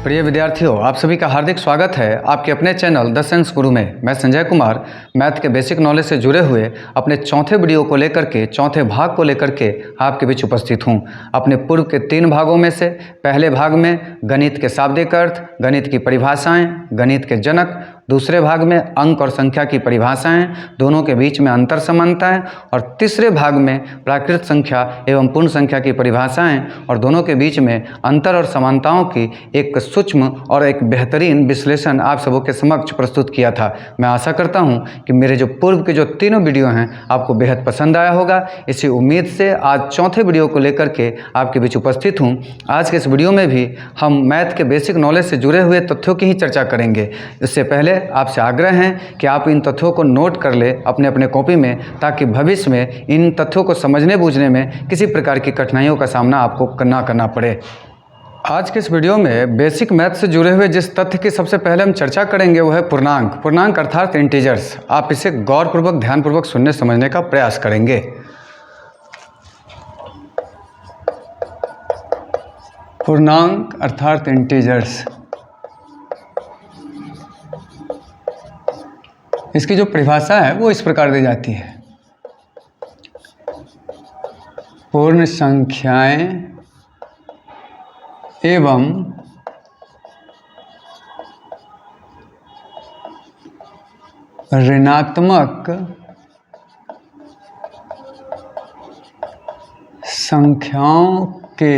प्रिय विद्यार्थियों, आप सभी का हार्दिक स्वागत है आपके अपने चैनल द साइंस गुरु में। मैं संजय कुमार मैथ के बेसिक नॉलेज से जुड़े हुए अपने चौथे वीडियो को लेकर के, चौथे भाग को लेकर के आपके बीच उपस्थित हूं। अपने पूर्व के 3 भागों में से पहले भाग में गणित के शाब्दिक अर्थ, गणित की परिभाषाएं, गणित के जनक, दूसरे भाग में अंक और संख्या की परिभाषाएं, दोनों के बीच में अंतर समानताएं, और तीसरे भाग में प्राकृत संख्या एवं पूर्ण संख्या की परिभाषाएं और दोनों के बीच में अंतर और समानताओं की एक सूक्ष्म और एक बेहतरीन विश्लेषण आप सबों के समक्ष प्रस्तुत किया था। मैं आशा करता हूं कि मेरे जो पूर्व के जो तीनों वीडियो हैं आपको बेहद पसंद आया होगा। इसी उम्मीद से आज चौथे वीडियो को लेकर के आपके बीच उपस्थित हूं। आज के इस वीडियो में भी हम मैथ के बेसिक नॉलेज से जुड़े हुए तथ्यों की ही चर्चा करेंगे। इससे पहले आपसे आग्रह है कि आप इन तथ्यों को नोट कर ले अपने अपने कॉपी में, ताकि भविष्य में इन तथ्यों को समझने बूझने में किसी प्रकार की कठिनाइयों का सामना आपको ना करना पड़े। आज के इस वीडियो में बेसिक मैथ से जुड़े हुए जिस तथ्य की सबसे पहले हम चर्चा करेंगे वो है पूर्णांक। पूर्णांक अर्थात इंटीजर्स। आप इसे गौरपूर्वक, ध्यानपूर्वक सुनने समझने का प्रयास करेंगे। पूर्णांक अर्थात इंटीजर्स, इसकी जो परिभाषा है वो इस प्रकार दी जाती है। पूर्ण संख्याएं एवं ऋणात्मक संख्याओं के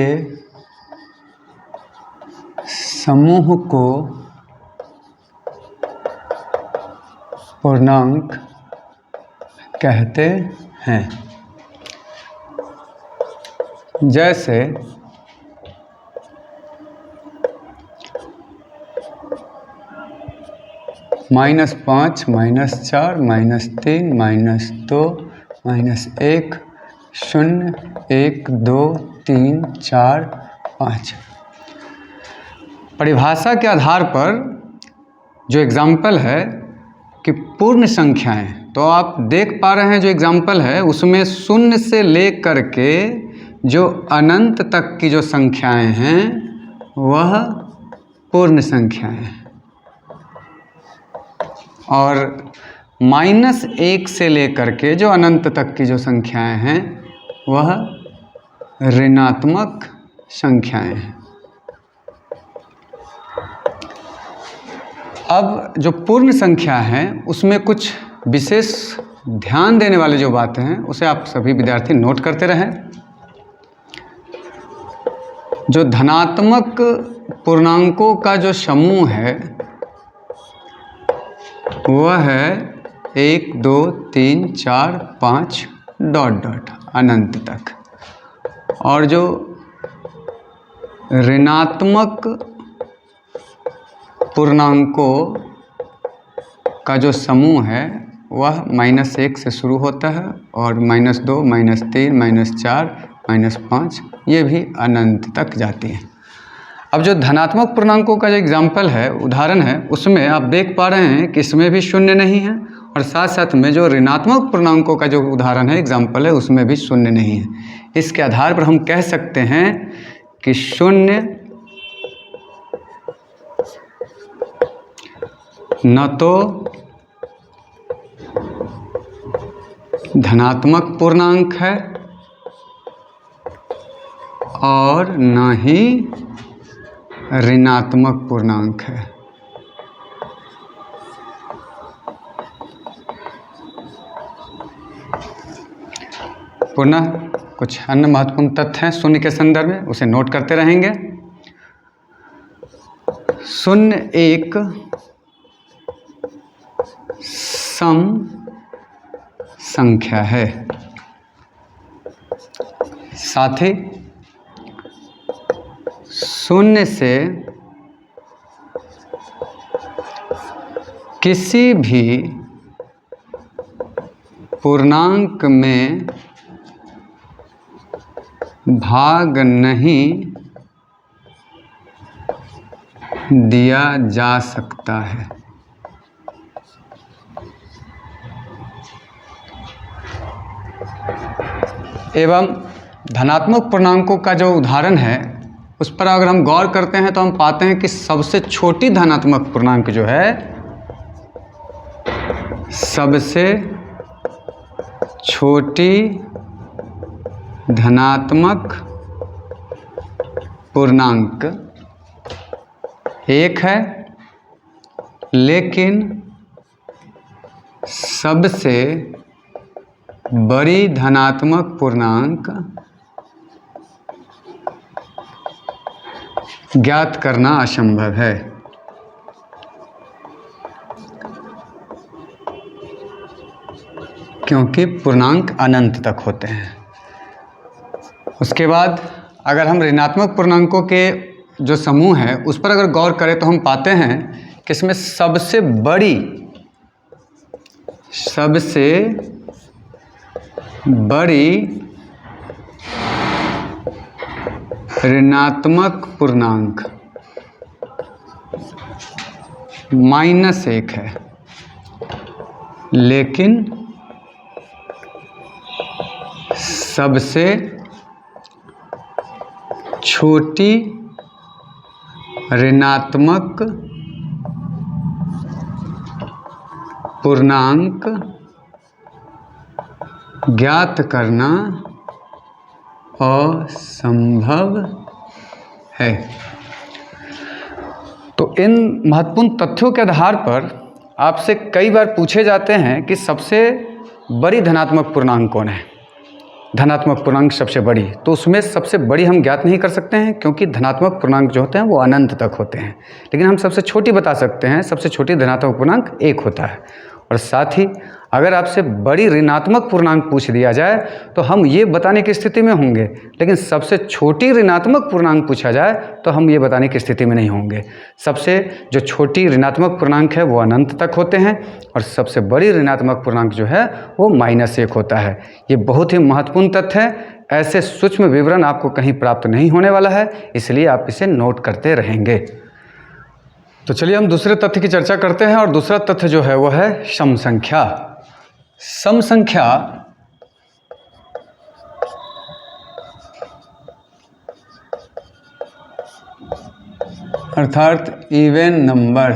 समूह को पूर्णांक कहते हैं। जैसे -5, -4, -3, -2, -1, 0, 1, 2, 3, 4, 5। परिभाषा के आधार पर जो एग्जाम्पल है कि पूर्ण संख्याएं, तो आप देख पा रहे हैं जो एग्जाम्पल है उसमें 0 से लेकर के जो अनंत तक की जो संख्याएं हैं वह पूर्ण संख्याएं हैं, और -1 से लेकर के जो अनंत तक की जो संख्याएं हैं वह ऋणात्मक संख्याएं हैं। अब जो पूर्ण संख्या है उसमें कुछ विशेष ध्यान देने वाली जो बातें हैं उसे आप सभी विद्यार्थी नोट करते रहें। जो धनात्मक पूर्णांकों का जो समूह है वह है 1, 2, 3, 4, 5 ... अनंत तक, और जो ऋणात्मक पूर्णांकों का जो समूह है वह -1 से शुरू होता है, और -2, -3, -4, -5 ये भी अनंत तक जाती हैं। अब जो धनात्मक पूर्णांकों का जो एग्जाम्पल है, उदाहरण है, उसमें आप देख पा रहे हैं कि इसमें भी 0 नहीं है, और साथ साथ में जो ऋणात्मक पूर्णांकों का जो उदाहरण है, एग्जाम्पल है, उसमें भी 0 नहीं है। इसके आधार पर हम कह सकते हैं कि 0 न तो धनात्मक पूर्णांक है और न ही ऋणात्मक पूर्णांक है। पुनः कुछ अन्य महत्वपूर्ण तथ्य हैं शून्य के संदर्भ में, उसे नोट करते रहेंगे। 0 एक सम संख्या है, साथ ही 0 से किसी भी पूर्णांक में भाग नहीं दिया जा सकता है। एवं धनात्मक पूर्णांकों का जो उदाहरण है उस पर अगर हम गौर करते हैं तो हम पाते हैं कि सबसे छोटी धनात्मक पूर्णांक जो है, सबसे छोटी धनात्मक पूर्णांक 1 है, लेकिन सबसे बड़ी धनात्मक पूर्णांक ज्ञात करना असंभव है। क्योंकि पूर्णांक अनंत तक होते हैं। उसके बाद अगर हम ऋणात्मक पूर्णांकों के जो समूह है उस पर अगर गौर करें तो हम पाते हैं कि इसमें सबसे बड़ी ऋणात्मक पूर्णांक -1 है, लेकिन सबसे छोटी ऋणात्मक पूर्णांक ज्ञात करना असंभव है। तो इन महत्वपूर्ण तथ्यों के आधार पर आपसे कई बार पूछे जाते हैं कि सबसे बड़ी धनात्मक पूर्णांक कौन है, धनात्मक पूर्णांक सबसे बड़ी। तो उसमें सबसे बड़ी हम ज्ञात नहीं कर सकते हैं, क्योंकि धनात्मक पूर्णांक जो होते हैं वो अनंत तक होते हैं। लेकिन हम सबसे छोटी बता सकते हैं, सबसे छोटी धनात्मक पूर्णांक 1 होता है। और साथ ही अगर आपसे बड़ी ऋणात्मक पूर्णांक पूछ दिया जाए तो हम ये बताने की स्थिति में होंगे, लेकिन सबसे छोटी ऋणात्मक पूर्णांक पूछा जाए तो हम ये बताने की स्थिति में नहीं होंगे। सबसे जो छोटी ऋणात्मक पूर्णांक है वो अनंत तक होते हैं, और सबसे बड़ी ऋणात्मक पूर्णांक जो है वो -1 होता है। ये बहुत ही महत्वपूर्ण तथ्य है। ऐसे सूक्ष्म विवरण आपको कहीं प्राप्त नहीं होने वाला है, इसलिए आप इसे नोट करते रहेंगे। तो चलिए हम दूसरे तथ्य की चर्चा करते हैं, और दूसरा तथ्य जो है वो है सम संख्या। सम संख्या अर्थात इवन नंबर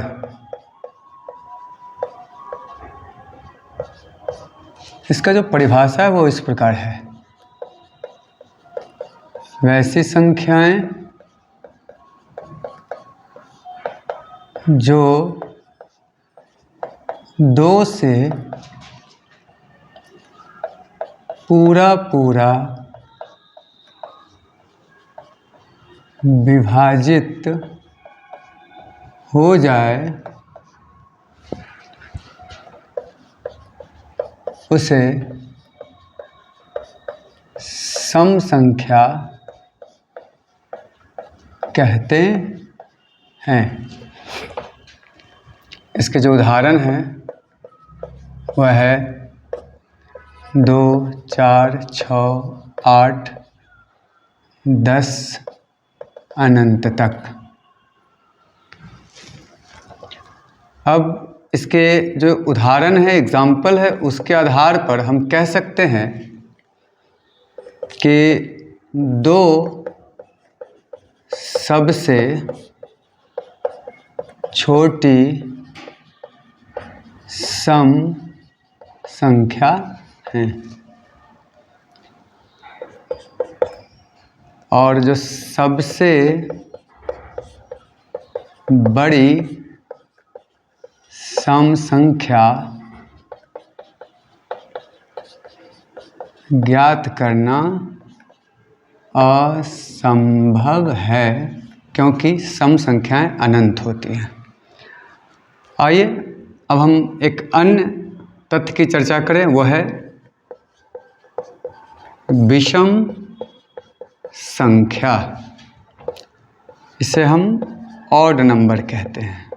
इसका जो परिभाषा है वो इस प्रकार है: वैसी संख्याएं जो 2 से पूरा विभाजित हो जाए उसे सम संख्या कहते हैं। इसके जो उदाहरण हैं वह है 2, 4, 6, 8, 10 अनंत तक। अब इसके जो उदाहरण है, एग्जाम्पल है, उसके आधार पर हम कह सकते हैं कि 2 सबसे छोटी सम संख्या है, और जो सबसे बड़ी सम संख्या ज्ञात करना असंभव है, क्योंकि सम संख्याएं अनंत होती हैं। आइए अब हम एक अन्य तथ्य की चर्चा करें, वह है विषम संख्या। इसे हम ऑड नंबर कहते हैं।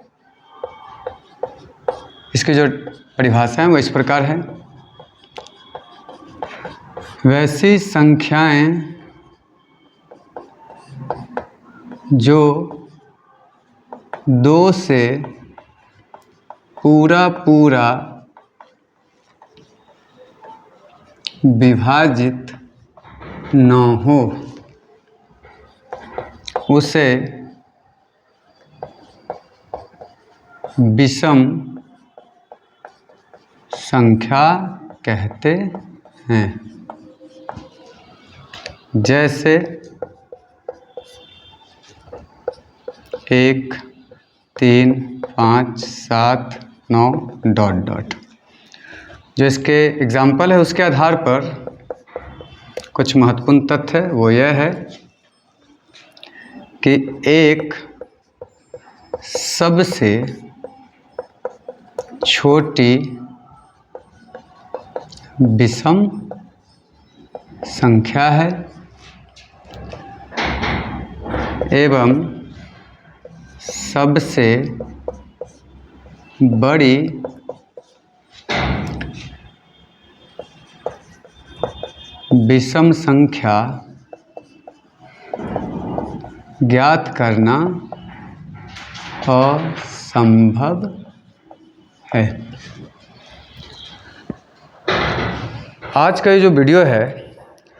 इसकी जो परिभाषा है वो इस प्रकार है: वैसी संख्याएं जो 2 से पूरा विभाजित न हो। उसे विषम संख्या कहते हैं। जैसे 1, 3, 5, 7, 9 ... जो इसके एग्जाम्पल है उसके आधार पर कुछ महत्वपूर्ण तथ्य है, वो यह है कि एक सबसे छोटी विषम संख्या है एवं सबसे बड़ी विषम संख्या ज्ञात करना असंभव है। आज का ये जो वीडियो है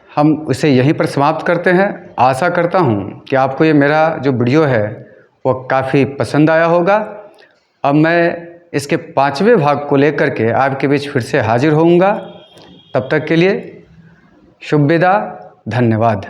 हम इसे यहीं पर समाप्त करते हैं। आशा करता हूँ कि आपको ये मेरा जो वीडियो है वो काफ़ी पसंद आया होगा। अब मैं इसके 5वें भाग को लेकर के आपके बीच फिर से हाजिर होऊंगा। तब तक के लिए शुभ विदा, धन्यवाद।